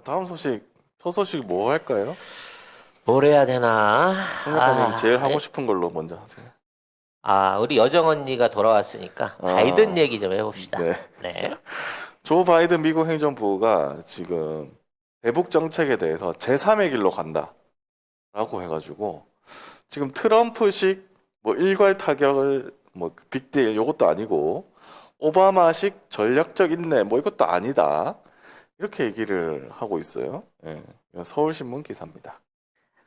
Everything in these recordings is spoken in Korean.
다음 소식, 첫 소식 뭐 할까요? 뭘 해야 되나? 홍역사님 제일 하고 싶은 걸로 먼저 하세요. 우리 여정 언니가 돌아왔으니까 바이든 아, 얘기 좀 해봅시다. 네. 네. 조 바이든 미국 행정부가 지금 대북 정책에 대해서 제3의 길로 간다라고 해가지고 지금 트럼프식 뭐 일괄 타격을 뭐 빅딜 요것도 아니고 오바마식 전략적 인내 뭐 이것도 아니다 이렇게 얘기를 하고 있어요. 예, 이건 서울신문 기사입니다.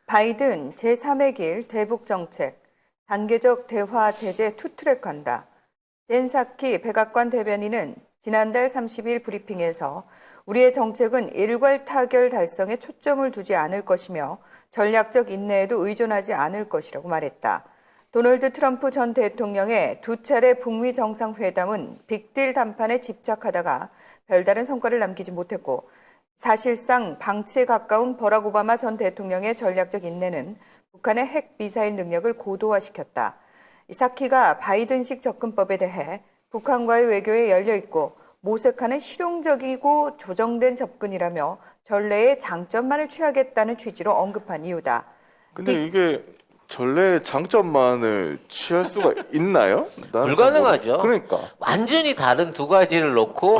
바이든 제3의 길 대북 정책, 단계적 대화 제재 투트랙 간다. 젠 사키 백악관 대변인은 지난달 30일 브리핑에서 우리의 정책은 일괄 타결 달성에 초점을 두지 않을 것이며 전략적 인내에도 의존하지 않을 것이라고 말했다. 도널드 트럼프 전 대통령의 두 차례 북미 정상회담은 빅딜談판에 집착하다가 별다른 성과를 남기지 못했고 사실상 방치에 가까운 버락 오바마 전 대통령의 전략적 인내는 북한의 핵 미사일 능력을 고도화시켰다. 사키가 바이든식 접근법에 대해 북한과의 외교에 열려있고 모색하는 실용적이고 조정된 접근이라며 전례의 장점만을 취하겠다는 취지로 언급한 이유다. 근데 이게 전례 장점만을 취할 수가 있나요? 나는 불가능하죠. 그러니까. 완전히 다른 두 가지를 놓고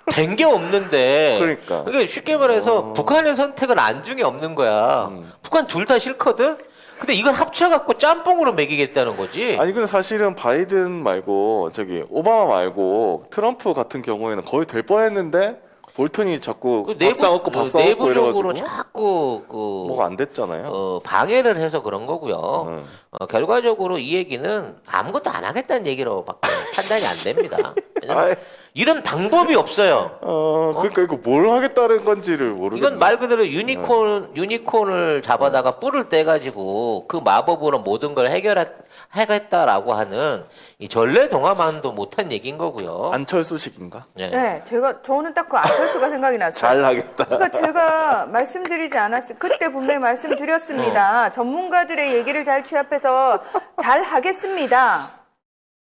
된 게 없는데. 그러니까. 쉽게 말해서 북한의 선택은 안중에 없는 거야. 북한 둘 다 싫거든? 근데 이걸 합쳐갖고 짬뽕으로 먹이겠다는 거지. 아니 근데 사실은 바이든 말고 저기 오바마 말고 트럼프 같은 경우에는 거의 될 뻔했는데 볼턴이 자꾸 밥 싸먹고 내부적으로 이래가지고 자꾸 뭐가 안 됐잖아요. 방해를 해서 그런 거고요. 결과적으로 이 얘기는 아무것도 안 하겠다는 얘기로밖에 판단이 안 됩니다. 왜냐면 아이, 이런 방법이 없어요. 그러니까 이거 뭘 하겠다는 건지를 모르겠네. 이건 말 그대로 유니콘을 잡아다가 뿔을 떼가지고 그 마법으로 모든 걸 해결하겠다라고 하는 이 전래 동화만도 못한 얘기인 거고요. 안철수식인가? 네. 네, 저는 딱 그 안철수가 생각이 났어요. 잘 하겠다. 그러니까 제가 말씀드리지 않았어요. 그때 분명히 말씀드렸습니다. 전문가들의 얘기를 잘 취합해서 잘 하겠습니다.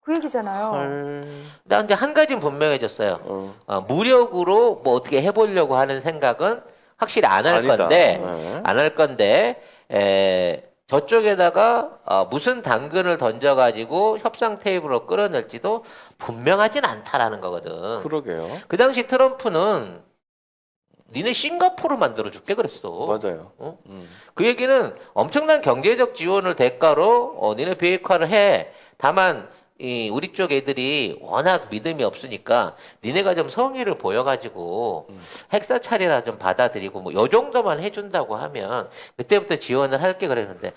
그 얘기잖아요. 근데 한 가지는 분명해졌어요. 무력으로 뭐 어떻게 해보려고 하는 생각은 확실히 안 할 아니다. 건데, 네. 안 할 건데, 저쪽에다가 무슨 당근을 던져가지고 협상 테이블로 끌어낼지도 분명하진 않다라는 거거든. 그러게요. 그 당시 트럼프는 니네 싱가포르 만들어 줄게 그랬어. 맞아요. 그 얘기는 엄청난 경제적 지원을 대가로 니네 비핵화를 해. 다만 우리 쪽 애들이 워낙 믿음이 없으니까 니네가 좀 성의를 보여가지고 핵사찰이라 좀 받아들이고 뭐 요 정도만 해준다고 하면 그때부터 지원을 할게 그랬는데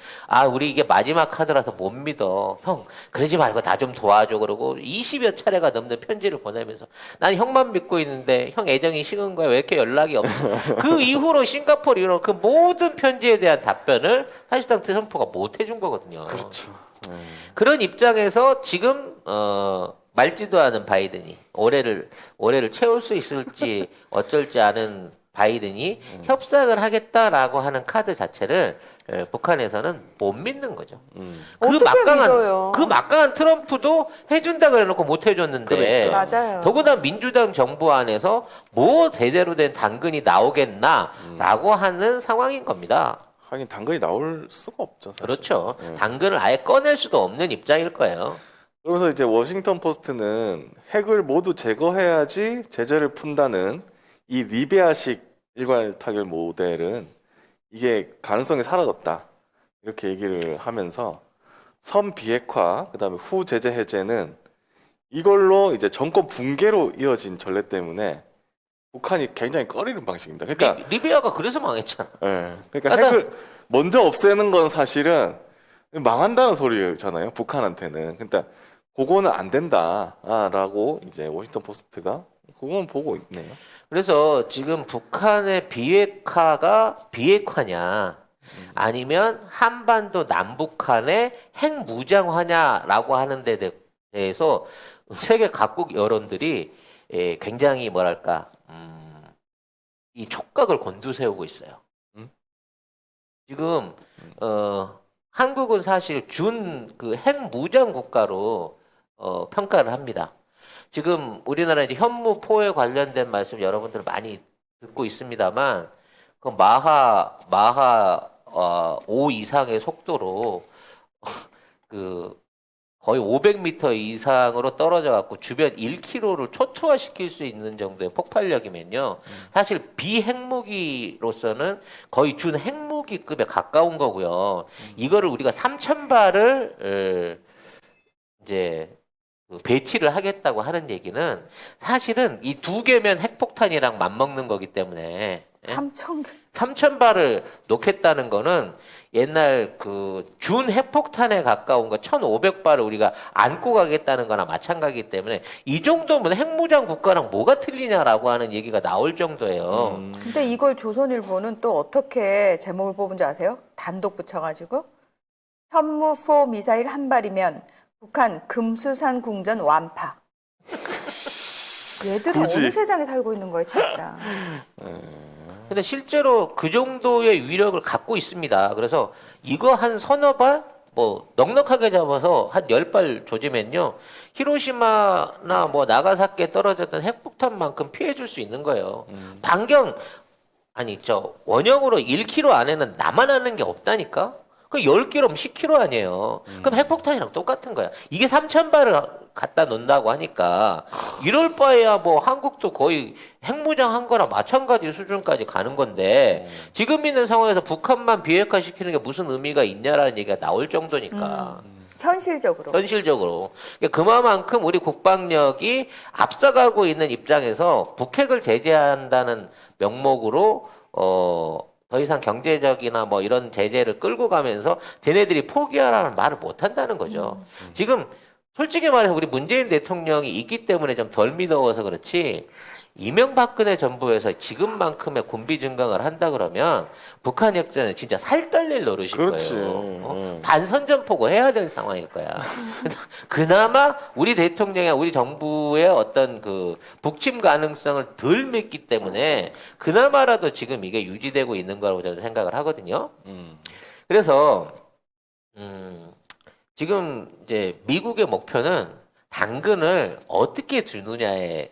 우리 이게 마지막 카드라서 못 믿어. 형 그러지 말고 나 좀 도와줘 그러고 20여 차례가 넘는 편지를 보내면서 난 형만 믿고 있는데 형 애정이 식은 거야 왜 이렇게 연락이 없어. 그 이후로 싱가포르 이후로 그 모든 편지에 대한 답변을 사실상 트럼프가 못 해준 거거든요. 그렇죠. 그런 입장에서 지금 말지도 않은 바이든이 올해를 채울 수 있을지 어쩔지 않은 바이든이 협상을 하겠다라고 하는 카드 자체를 북한에서는 못 믿는 거죠. 어떻게 믿어요? 그 막강한 트럼프도 해준다 그래놓고 못 해줬는데 그러니까. 맞아요. 더구나 민주당 정부 안에서 뭐 제대로 된 당근이 나오겠나라고 하는 상황인 겁니다. 하긴 당근이 나올 수가 없죠. 사실. 그렇죠. 당근을 아예 꺼낼 수도 없는 입장일 거예요. 그러면서 이제 워싱턴 포스트는 핵을 모두 제거해야지 제재를 푼다는 이 리비아식 일괄 타결 모델은 이게 가능성이 사라졌다. 이렇게 얘기를 하면서 선 비핵화, 그다음에 후 제재 해제는 이걸로 이제 정권 붕괴로 이어진 전례 때문에 북한이 굉장히 꺼리는 방식입니다. 그러니까 리비아가 그래서 망했잖아. 그러니까 핵을 먼저 없애는 건 사실은 망한다는 소리잖아요. 북한한테는. 그러니까 그거는 안 된다라고 이제 워싱턴 포스트가 그건 보고 있네요. 그래서 지금 북한의 비핵화가 비핵화냐 아니면 한반도 남북한의 핵무장화냐라고 하는 데 대해서 세계 각국 여론들이 굉장히 뭐랄까 이 촉각을 곤두세우고 있어요. 지금 한국은 사실 준 그 핵무장 국가로 평가를 합니다. 지금 우리나라 이제 현무 포에 관련된 말씀 여러분들 많이 듣고 있습니다만 그 마하 5 이상의 속도로 그 거의 500m 이상으로 떨어져 갖고 주변 1km를 초토화시킬 수 있는 정도의 폭발력이면요. 사실 비핵무기로서는 거의 준핵무기급에 가까운 거고요. 이거를 우리가 3,000발을 이제 그 배치를 하겠다고 하는 얘기는 사실은 이 두 개면 핵폭탄이랑 맞먹는 거기 때문에 3,000발을 놓겠다는 거는 옛날 그 준 핵폭탄에 가까운 거 1,500발을 우리가 안고 가겠다는 거나 마찬가지이기 때문에 이 정도면 핵무장 국가랑 뭐가 틀리냐라고 하는 얘기가 나올 정도예요. 근데 이걸 조선일보는 또 어떻게 제목을 뽑은지 아세요? 단독 붙여가지고 현무포 미사일 한 발이면 북한 금수산 궁전 완파. 얘들은 굳이. 어느 세상에 살고 있는 거예요, 진짜. 근데 실제로 그 정도의 위력을 갖고 있습니다. 그래서 이거 한 서너 발, 뭐 넉넉하게 잡아서 한 10발 조지면요, 히로시마나 뭐 나가사키에 떨어졌던 핵폭탄만큼 피해줄 수 있는 거예요. 반경 아니 저 원형으로 1km 안에는 남아나는 게 없다니까. 그 10km면 10km 아니에요. 그럼 핵폭탄이랑 똑같은 거야. 이게 3,000발을 갖다 놓는다고 하니까 이럴 바에야 뭐 한국도 거의 핵무장 한 거랑 마찬가지 수준까지 가는 건데 지금 있는 상황에서 북한만 비핵화 시키는 게 무슨 의미가 있냐라는 얘기가 나올 정도니까. 현실적으로. 현실적으로. 그러니까 그만큼 우리 국방력이 앞서가고 있는 입장에서 북핵을 제재한다는 명목으로 더 이상 경제적이나 뭐 이런 제재를 끌고 가면서 쟤네들이 포기하라는 말을 못 한다는 거죠. 지금 솔직히 말해서 우리 문재인 대통령이 있기 때문에 좀 덜 믿어서 그렇지, 이명박근혜 정부에서 지금만큼의 군비 증강을 한다 그러면 북한 역전은 진짜 살 떨릴 노릇일 그렇지. 거예요. 반선전포고 해야 될 상황일 거야. 그래서 그나마 우리 대통령이 우리 정부의 어떤 그 북침 가능성을 덜 믿기 때문에 그나마라도 지금 이게 유지되고 있는 거라고 저는 생각을 하거든요. 그래서 지금 이제 미국의 목표는 당근을 어떻게 주느냐의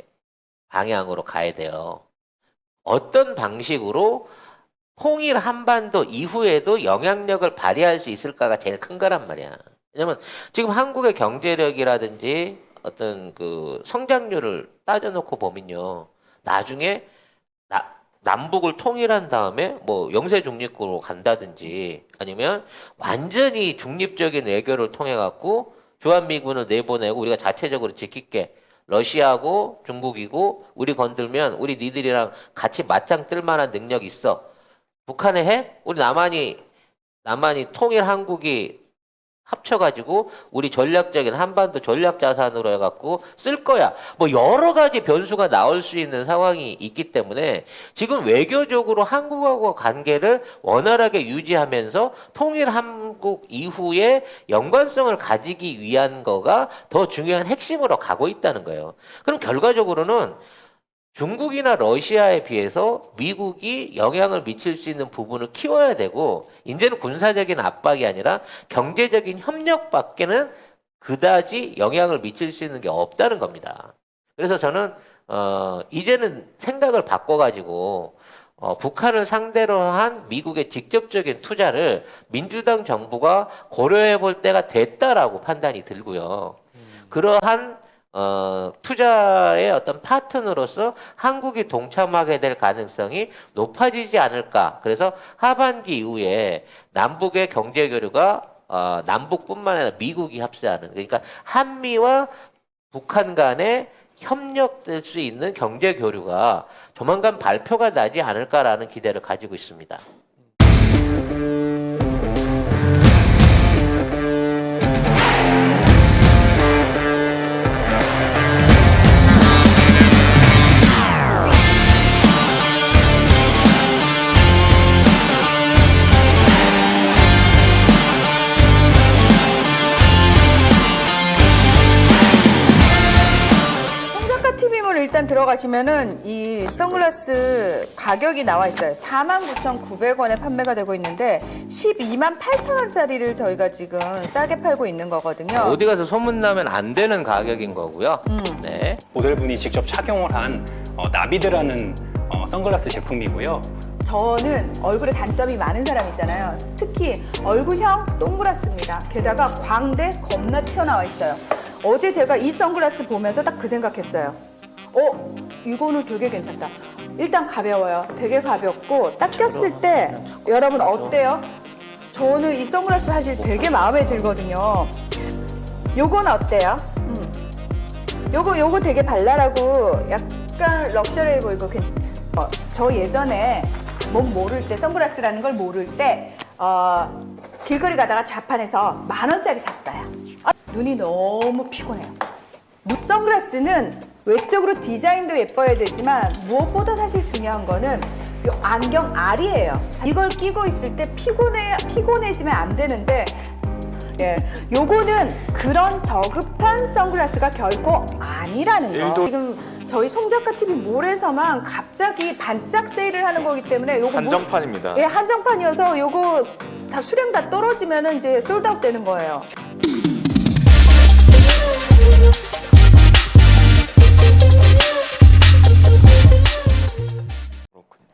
방향으로 가야 돼요. 어떤 방식으로 통일 한반도 이후에도 영향력을 발휘할 수 있을까가 제일 큰 거란 말이야. 왜냐면 지금 한국의 경제력이라든지 어떤 그 성장률을 따져놓고 보면요, 나중에 남북을 통일한 다음에 뭐 영세 중립국으로 간다든지 아니면 완전히 중립적인 외교를 통해 갖고 주한미군을 내보내고 우리가 자체적으로 지킬게, 러시아고 중국이고 우리 건들면 우리 니들이랑 같이 맞짱 뜰 만한 능력이 있어. 북한의 핵? 우리 남한이 통일 한국이 합쳐가지고 우리 전략적인 한반도 전략 자산으로 해갖고 쓸 거야. 뭐 여러 가지 변수가 나올 수 있는 상황이 있기 때문에 지금 외교적으로 한국하고 관계를 원활하게 유지하면서 통일 한국 이후에 연관성을 가지기 위한 거가 더 중요한 핵심으로 가고 있다는 거예요. 그럼 결과적으로는 중국이나 러시아에 비해서 미국이 영향을 미칠 수 있는 부분을 키워야 되고, 이제는 군사적인 압박이 아니라 경제적인 협력밖에는 그다지 영향을 미칠 수 있는 게 없다는 겁니다. 그래서 저는 이제는 생각을 바꿔가지고 북한을 상대로 한 미국의 직접적인 투자를 민주당 정부가 고려해 볼 때가 됐다라고 판단이 들고요. 그러한 투자의 어떤 파트너로서 한국이 동참하게 될 가능성이 높아지지 않을까. 그래서 하반기 이후에 남북의 경제 교류가 남북뿐만 아니라 미국이 합세하는, 그러니까 한미와 북한 간의 협력될 수 있는 경제 교류가 조만간 발표가 나지 않을까라는 기대를 가지고 있습니다. TV몰 일단 들어가시면은 이 선글라스 가격이 나와 있어요. 49,900원에 판매가 되고 있는데 128,000원짜리를 저희가 지금 싸게 팔고 있는 거거든요. 어디 가서 소문나면 안 되는 가격인 거고요. 네. 모델분이 직접 착용을 한 나비드라는 선글라스 제품이고요. 저는 얼굴에 단점이 많은 사람이잖아요. 특히 얼굴형 동그랗습니다. 게다가 광대 겁나 튀어나와 있어요. 어제 제가 이 선글라스 보면서 딱 그 생각했어요. 이거는 되게 괜찮다. 일단 가벼워요. 되게 가볍고 딱 꼈을 때 여러분 어때요? 저는 이 선글라스 사실 되게 마음에 들거든요. 요건 어때요? 요거 되게 발랄하고 약간 럭셔리해 보이고 저 예전에 몸 모를 때 선글라스라는 걸 모를 때 길거리 가다가 자판에서 10,000원짜리 샀어요. 눈이 너무 피곤해요. 선글라스는 외적으로 디자인도 예뻐야 되지만 무엇보다 사실 중요한 거는 요 안경 알이에요. 이걸 끼고 있을 때 피곤해지면 안 되는데 예, 요거는 그런 저급한 선글라스가 결코 아니라는 거. 지금 저희 송작가 TV 몰에서만 갑자기 반짝 세일을 하는 거기 때문에 요거 한정판입니다. 예, 한정판이어서 요거 다 수량 다 떨어지면은 이제 솔드아웃 되는 거예요. 그렇군요.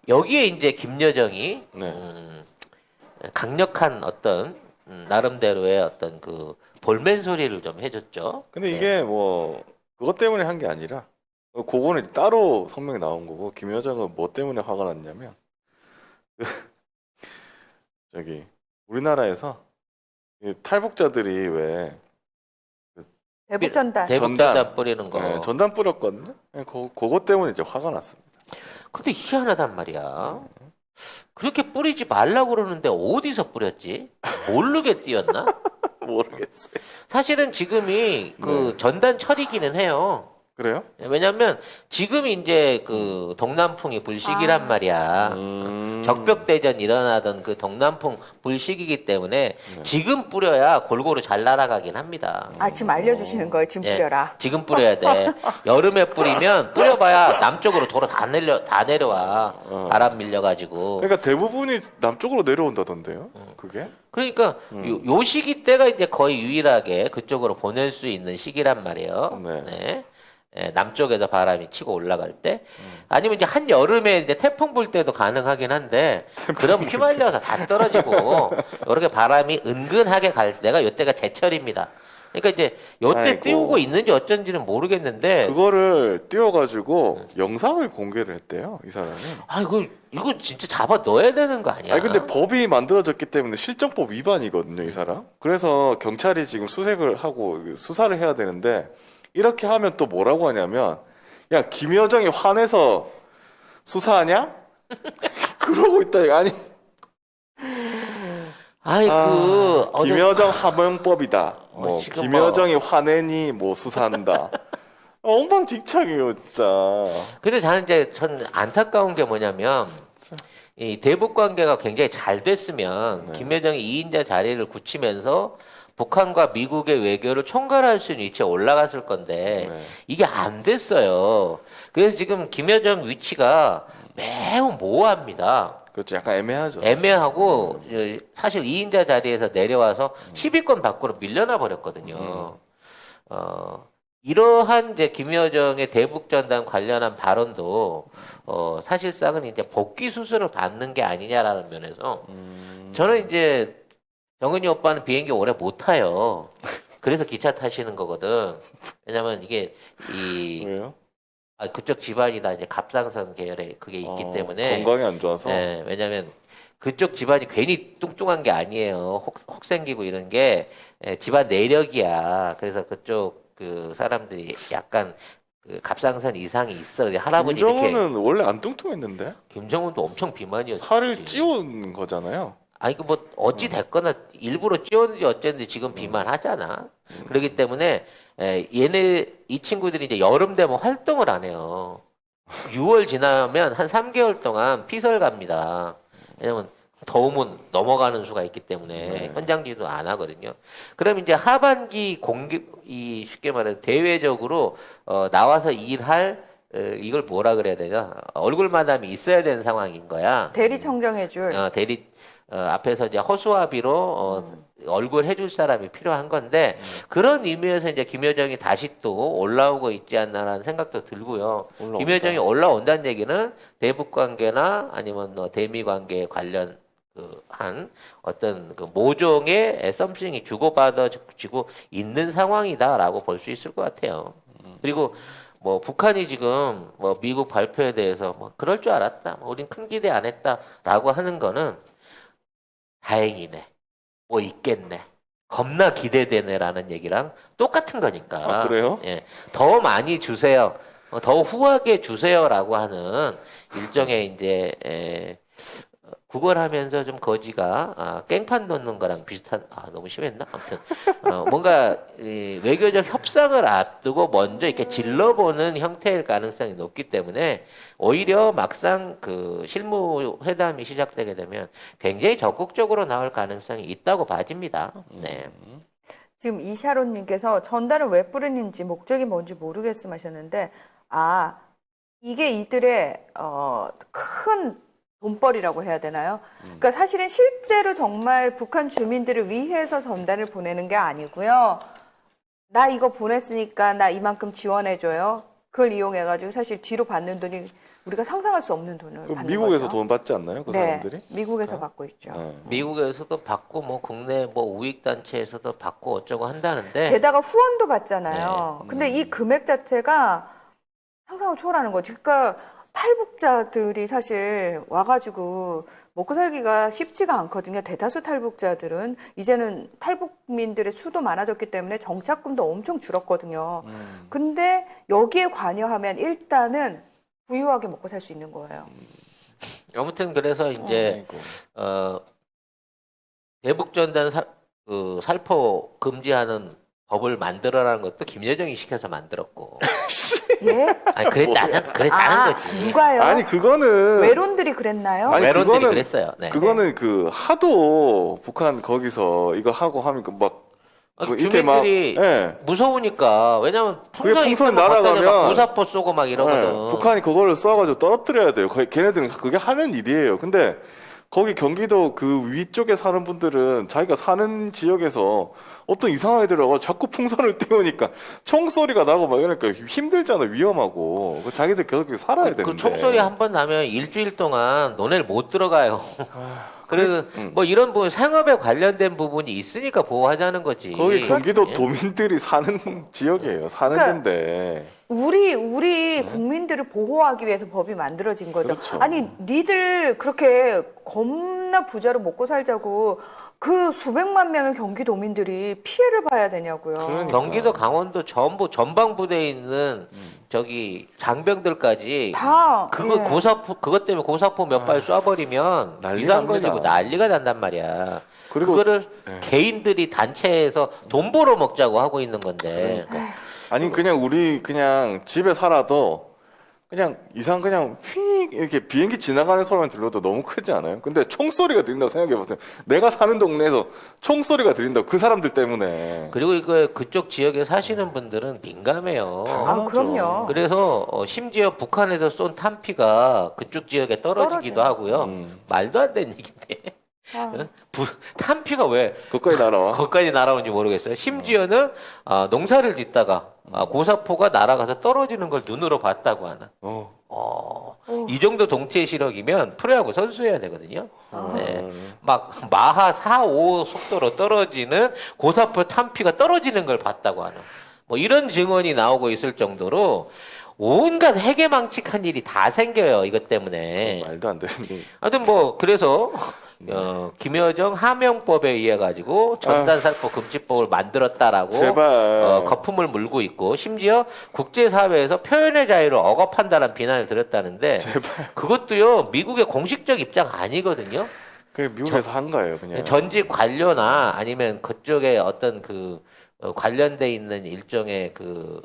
여기에 이제 김여정이 네. 강력한 어떤 나름대로의 어떤 그 볼멘 소리를 좀 해줬죠. 근데 네. 이게 뭐 그것 때문에 한 게 아니라 그거는 이제 따로 성명이 나온 거고 김여정은 뭐 때문에 화가 났냐면 저기 우리나라에서 이 탈북자들이 왜 대북 전단. 대북전단 뿌리는 거. 네, 전단 뿌렸거든요. 네, 그것 때문에 이제 화가 났습니다. 근데 희한하단 말이야. 그렇게 뿌리지 말라고 그러는데 어디서 뿌렸지? 모르게 띄었나? 모르겠어요. 사실은 지금이 그 네. 전단철이기는 해요. 그래요? 왜냐면 지금 이제 그 동남풍이 불시기란 말이야. 적벽대전 일어나던 그 동남풍 불시기이기 때문에 지금 뿌려야 골고루 잘 날아가긴 합니다. 지금 알려주시는 거예요. 지금 예, 뿌려라. 지금 뿌려야 돼. 여름에 뿌리면 뿌려봐야 남쪽으로 도로 다 내려와. 바람 밀려가지고. 그러니까 대부분이 남쪽으로 내려온다던데요. 그게? 그러니까 요 시기 때가 이제 거의 유일하게 그쪽으로 보낼 수 있는 시기란 말이에요. 네. 네. 예, 남쪽에서 바람이 치고 올라갈 때 아니면 이제 한 여름에 이제 태풍 불 때도 가능하긴 한데 그럼 휘말려서 다 떨어지고 이렇게 바람이 은근하게 갈 때가 요때가 제철입니다. 그러니까 이제 요때 아이고. 띄우고 있는지 어쩐지는 모르겠는데 그거를 띄워가지고 영상을 공개를 했대요. 이 사람이. 이거 진짜 잡아 넣어야 되는 거 아니야? 아니 근데 법이 만들어졌기 때문에 실정법 위반이거든요, 이 사람. 그래서 경찰이 지금 수색을 하고 수사를 해야 되는데 이렇게 하면 또 뭐라고 하냐면 야 김여정이 화내서 수사하냐? 그러고 있다. 아니 김여정 하명법이다. 뭐 지금 김여정이 화내니 뭐 수사한다. 엉망진창이에요 진짜. 근데 저는 이제 전 안타까운 게 뭐냐면 이 대북 관계가 굉장히 잘 됐으면 김여정이 2인자 자리를 굳히면서 북한과 미국의 외교를 총괄할 수 있는 위치에 올라갔을 건데 이게 안 됐어요. 그래서 지금 김여정 위치가 매우 모호합니다. 그렇죠. 약간 애매하죠. 애매하고 사실 2인자 자리에서 내려와서 10위권 밖으로 밀려나 버렸거든요. 이러한 이제 김여정의 대북 전단 관련한 발언도 사실상은 이제 복귀 수술을 받는 게 아니냐라는 면에서 저는 이제 정은이 오빠는 비행기 오래 못 타요. 그래서 기차 타시는 거거든. 왜냐면 이게 왜요? 그쪽 집안이 다 이제 갑상선 계열에 그게 있기 때문에 건강이 안 좋아서. 네, 왜냐면 그쪽 집안이 괜히 뚱뚱한 게 아니에요. 혹 생기고 이런 게 집안 내력이야. 그래서 그쪽 그 사람들이 약간 그 갑상선 이상이 있어. 할아버지 김정은은 원래 안 뚱뚱했는데 김정은도 엄청 비만이었지. 살을 찌운 거잖아요. 아니 그 뭐 어찌 됐거나 일부러 찌웠는지 어쨌는지 지금 비만하잖아. 그렇기 때문에 이 친구들이 이제 여름 되면 활동을 안 해요. 6월 지나면 한 3개월 동안 피설 갑니다. 왜냐면 더우면 넘어가는 수가 있기 때문에 현장지도 안 하거든요. 그럼 이제 하반기 쉽게 말해 대외적으로 나와서 일할 이걸 뭐라 그래야 되냐? 얼굴 마담이 있어야 되는 상황인 거야. 대리청정해줄. 앞에서 이제 허수아비로 얼굴 해줄 사람이 필요한 건데 그런 의미에서 이제 김여정이 다시 또 올라오고 있지 않나라는 생각도 들고요. 올라온다. 김여정이 올라온다는 얘기는 대북 관계나 아니면 뭐 대미 관계에 관련 한 어떤 그 모종의 썸씽이 주고받아지고 있는 상황이다라고 볼 수 있을 것 같아요. 그리고 뭐 북한이 지금 뭐 미국 발표에 대해서 뭐 그럴 줄 알았다, 뭐 우린 큰 기대 안 했다라고 하는 거는 다행이네, 뭐 있겠네, 겁나 기대되네라는 얘기랑 똑같은 거니까. 아, 그래요? 예, 더 많이 주세요, 더 후하게 주세요라고 하는 일종의 이제 구걸하면서 좀 거지가 깽판 놓는 거랑 비슷한, 너무 심했나? 아무튼 뭔가 이 외교적 협상을 앞두고 먼저 이렇게 질러보는 형태일 가능성이 높기 때문에 오히려 막상 그 실무 회담이 시작되게 되면 굉장히 적극적으로 나올 가능성이 있다고 봐집니다. 네. 지금 이샤론님께서 전단을 왜 뿌리는지 목적이 뭔지 모르겠음 하셨는데, 이게 이들의 큰 돈벌이라고 해야 되나요? 그러니까 사실은 실제로 정말 북한 주민들을 위해서 전단을 보내는 게 아니고요. 나 이거 보냈으니까 나 이만큼 지원해줘요. 그걸 이용해가지고 사실 뒤로 받는 돈이 우리가 상상할 수 없는 돈을 받는 미국에서 거죠. 돈 받지 않나요? 그 사람들이? 미국에서 받고 있죠. 네. 미국에서도 받고 뭐 국내 뭐 우익 단체에서도 받고 어쩌고 한다는데 게다가 후원도 받잖아요. 근데 이 금액 자체가 상상을 초월하는 거죠. 그러니까 탈북자들이 사실 와가지고 먹고 살기가 쉽지가 않거든요. 대다수 탈북자들은 이제는 탈북민들의 수도 많아졌기 때문에 정착금도 엄청 줄었거든요. 근데 여기에 관여하면 일단은 부유하게 먹고 살 수 있는 거예요. 아무튼 그래서 이제 아이고. 대북전단 살포 금지하는 법을 만들어라는 것도 김여정이 시켜서 만들었고. 예? 아니 그랬다는 거지. 누가요? 아니 그거는 외론들이 그랬나요? 아니, 외론들이 그거는- 그랬어요. 네. 그거는 그 하도 북한 거기서 이거 하고 하면 막 뭐 이렇게 주민들이 예. 무서우니까. 왜냐면 그게 풍선 풍선이 있으면 갖다 대면 날아가면- 고사포 쏘고 막 이러거든. 예, 북한이 그거를 쏴가지고 떨어뜨려야 돼요. 걔네들은 그게 하는 일이에요. 근데 거기 경기도 그 위쪽에 사는 분들은 자기가 사는 지역에서 어떤 이상한 애들이 와서 자꾸 풍선을 띄우니까 총소리가 나고 막 이러니까 힘들잖아. 위험하고. 그 자기들 거기 살아야 되는데. 그 총소리 한 번 나면 일주일 동안 논에를 못 들어가요. 그래서 뭐 이런 부분 상업에 관련된 부분이 있으니까 보호하자는 거지. 거기 경기도 예. 도민들이 사는 지역이에요. 사는 그러니까 데인데. 우리 국민들을 보호하기 위해서 법이 만들어진 거죠. 그렇죠. 아니, 니들 그렇게 겁나 부자로 먹고 살자고 그 수백만 명의 경기도민들이 피해를 봐야 되냐고요. 그러니까. 경기도, 강원도 전부 전방 부대에 있는 저기 장병들까지 다 그거 예. 고사포 그것 때문에 고사포 몇 발 쏴버리면 난리 비상 납니다. 걸리고 난리가 난단 말이야. 그리고- 그거를 예. 개인들이 단체에서 돈 벌어 먹자고 하고 있는 건데. 그러니까. 아니 그냥 우리 그냥 집에 살아도 그냥 그냥 휙 이렇게 비행기 지나가는 소리만 들려도 너무 크지 않아요? 근데 총소리가 들린다고 생각해 보세요. 내가 사는 동네에서 총소리가 들린다고 그 사람들 때문에. 그리고 이거 그쪽 지역에 사시는 분들은 민감해요. 아, 그럼요. 그래서 심지어 북한에서 쏜 탄피가 그쪽 지역에 떨어지기도 떨어져요. 하고요. 말도 안 되는 얘기인데. 아. 탄피가 왜 거기까지 날아와. 거기까지 날아오는지 모르겠어요. 심지어는 농사를 짓다가 고사포가 날아가서 떨어지는 걸 눈으로 봤다고 하는. 이 정도 동체 시력이면 프로야구 선수여야 되거든요. 네. 막 마하 4, 5 속도로 떨어지는 고사포 탄피가 떨어지는 걸 봤다고 하는. 뭐 이런 증언이 나오고 있을 정도로 온갖 해괴망측한 일이 다 생겨요. 이것 때문에. 말도 안 되는 일. 하여튼 뭐 그래서 김여정 하명법에 의해 가지고 전단살포 금지법을 만들었다라고 제발. 거품을 물고 있고 심지어 국제사회에서 표현의 자유를 억압한다는 비난을 들었다는데 그것도요 미국의 공식적 입장 아니거든요. 그게 미국에서 한 거예요, 그냥. 전직 관료나 아니면 그쪽에 어떤 그 관련돼 있는 일종의 그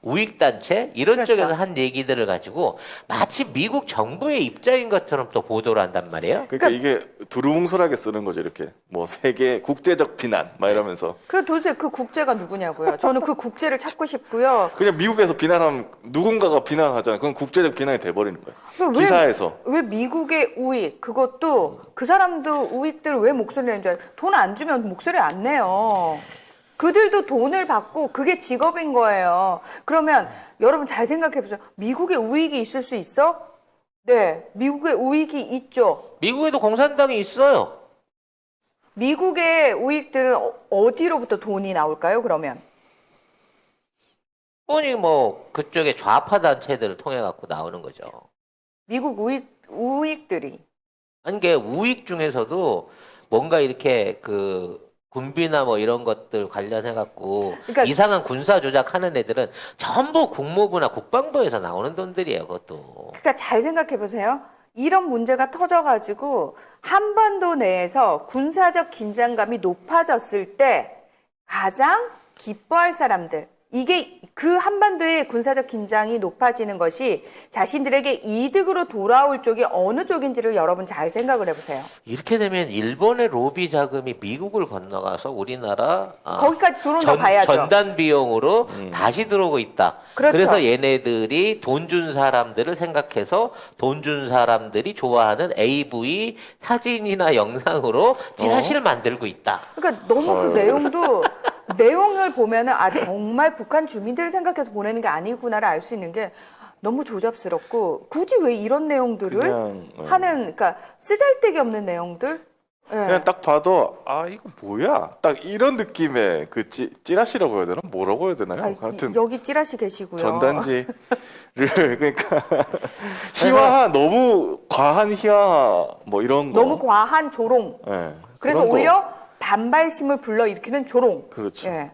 우익단체 이런 그렇죠. 쪽에서 한 얘기들을 가지고 마치 미국 정부의 입장인 것처럼 또 보도를 한단 말이에요. 그러니까 이게 두루뭉술하게 쓰는 거죠. 이렇게 뭐 세계 국제적 비난 막 이러면서 그 도대체 그 국제가 누구냐고요. 저는 그 국제를 찾고 싶고요. 그냥 미국에서 비난하면 누군가가 비난하잖아요. 그건 국제적 비난이 돼버리는 거예요. 왜, 기사에서. 왜 미국의 우익 그것도 그 사람도 우익들 왜 목소리 내는 줄 알아요? 돈 안 주면 목소리 안 내요. 그들도 돈을 받고 그게 직업인 거예요. 그러면 여러분 잘 생각해 보세요. 미국의 우익이 있을 수 있어? 네, 미국의 우익이 있죠. 미국에도 공산당이 있어요. 미국의 우익들은 어디로부터 돈이 나올까요? 그러면 뻔히 뭐 그쪽에 좌파 단체들을 통해 갖고 나오는 거죠. 미국 우익들이 아니 게 우익 중에서도 뭔가 이렇게 그 군비나 뭐 이런 것들 관련해 갖고 그러니까- 이상한 군사 조작하는 애들은 전부 국무부나 국방부에서 나오는 돈들이에요. 그것도. 그러니까 잘 생각해 보세요. 이런 문제가 터져가지고 한반도 내에서 군사적 긴장감이 높아졌을 때 가장 기뻐할 사람들, 이게 그 한반도의 군사적 긴장이 높아지는 것이 자신들에게 이득으로 돌아올 쪽이 어느 쪽인지를 여러분 잘 생각을 해보세요. 이렇게 되면 일본의 로비 자금이 미국을 건너가서 우리나라 거기까지 들어온다 봐야죠. 전단 비용으로 다시 들어오고 있다. 그렇죠. 그래서 얘네들이 돈 준 사람들을 생각해서 돈 준 사람들이 좋아하는 AV 사진이나 영상으로 찌라시를 만들고 있다. 그러니까 너무 그 내용도 내용을 보면은 아 정말 북한 주민들을 생각해서 보내는 게 아니구나를 알 수 있는 게 너무 조잡스럽고 굳이 왜 이런 내용들을 그냥, 하는 그러니까 쓰잘데기 없는 내용들 예. 그냥 딱 봐도 아 이거 뭐야? 딱 이런 느낌의 그 찌라시라고 해야 되나? 뭐라고 해야 되나요? 아니, 하여튼 여기 찌라시 계시고요. 전단지를 그러니까 희화화 너무 과한 희화화 뭐 이런 거. 너무 과한 조롱. 예, 그래서 그런 거. 오히려 반발심을 불러일으키는 조롱. 그렇죠. 예.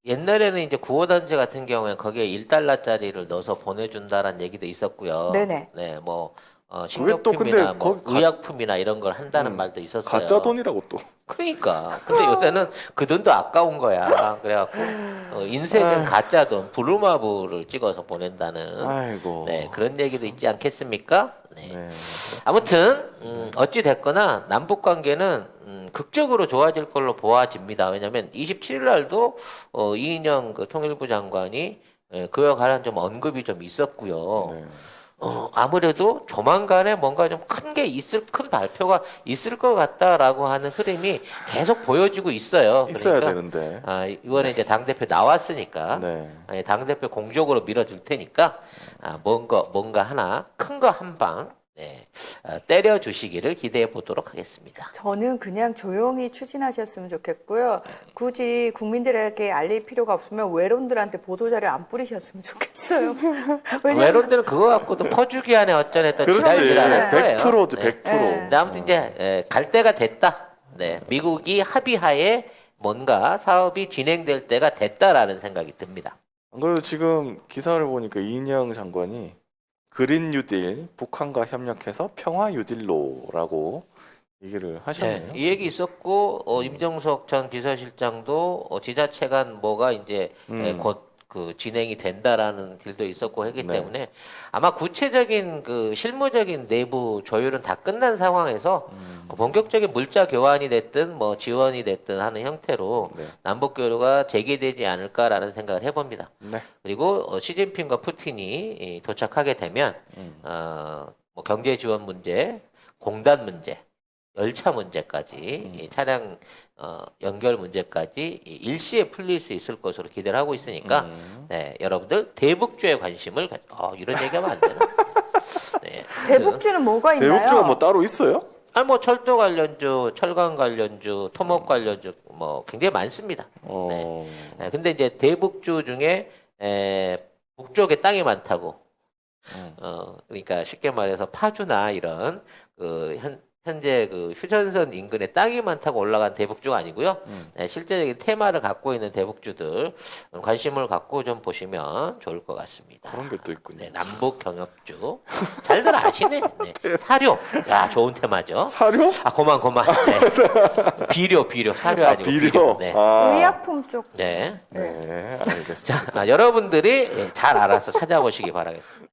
옛날에는 이제 구호단지 같은 경우에 거기에 1달러짜리를 넣어서 보내준다라는 얘기도 있었고요. 네네. 네, 뭐 또 식료품이나 근데 뭐 거기 의약품이나 이런 걸 한다는 말도 있었어요. 가짜 돈이라고 또. 그러니까. 근데 요새는 그 돈도 아까운 거야. 그래갖고 인쇄된 가짜 돈, 브루마블을 찍어서 보낸다는 아이고. 네, 그런 얘기도 있지 않겠습니까? 네. 네. 아무튼 어찌 됐거나 남북 관계는 극적으로 좋아질 걸로 보아집니다. 왜냐하면 27일 날도 이인영 그 통일부 장관이 그와 관한 좀 언급이 좀 있었고요. 네. 아무래도 조만간에 뭔가 좀 큰 게 큰 발표가 있을 것 같다라고 하는 흐름이 계속 보여지고 있어요. 있어야 그러니까, 되는데. 이번에 이제 당대표 나왔으니까, 네. 당대표 공적으로 밀어줄 테니까, 뭔가 하나, 큰 거 한 방, 네, 때려주시기를 기대해 보도록 하겠습니다. 저는 그냥 조용히 추진하셨으면 좋겠고요. 굳이 국민들에게 알릴 필요가 없으면 외론들한테 보도자료 안 뿌리셨으면 좋겠어요. 왜냐면 외론들은 그거 갖고도 퍼주기 안에 어쩌냈다 그렇지. 지랄질 안할 거예요. 100%지, 네. 100%. 근데 아무튼 이제 갈 때가 됐다. 네, 미국이 합의하에 뭔가 사업이 진행될 때가 됐다라는 생각이 듭니다. 안 그래도 지금 기사를 보니까 이인영 장관이 그린 뉴딜 북한과 협력해서 평화 뉴딜로라고 얘기를 하셨네요. 이 얘기 있었고 임정석 전 비서실장도 지자체간 뭐가 이제 곧 그 진행이 된다라는 딜도 있었고 했기 네. 때문에 아마 구체적인 그 실무적인 내부 조율은 다 끝난 상황에서 본격적인 물자 교환이 됐든 뭐 지원이 됐든 하는 형태로 네. 남북 교류가 재개되지 않을까라는 생각을 해봅니다. 네. 그리고 시진핑과 푸틴이 도착하게 되면 뭐 경제 지원 문제, 공단 문제, 열차 문제까지 이 차량 연결 문제까지 일시에 풀릴 수 있을 것으로 기대를 하고 있으니까 네, 여러분들 대북주에 관심을 이런 얘기하면 안 되나? 네, 아무튼 대북주는 뭐가 있나요? 대북주가 뭐 따로 있어요? 뭐 철도 관련주, 철강 관련주, 토목 관련주 뭐 굉장히 많습니다. 네. 근데 이제 대북주 중에 북쪽에 땅이 많다고 그러니까 쉽게 말해서 파주나 이런 그 현재 그 휴전선 인근에 땅이 많다고 올라간 대북주가 아니고요. 네, 실제적인 테마를 갖고 있는 대북주들 관심을 갖고 좀 보시면 좋을 것 같습니다. 그런 게 또 있군요. 네, 남북 경협주 잘들 아시네. 네, 사료, 야 좋은 테마죠. 사료? 아 고만. 네. 비료 사료 아니고 비료. 네. 의약품 쪽. 네. 네, 알겠습니다. 자, 여러분들이 잘 알아서 찾아보시기 바라겠습니다.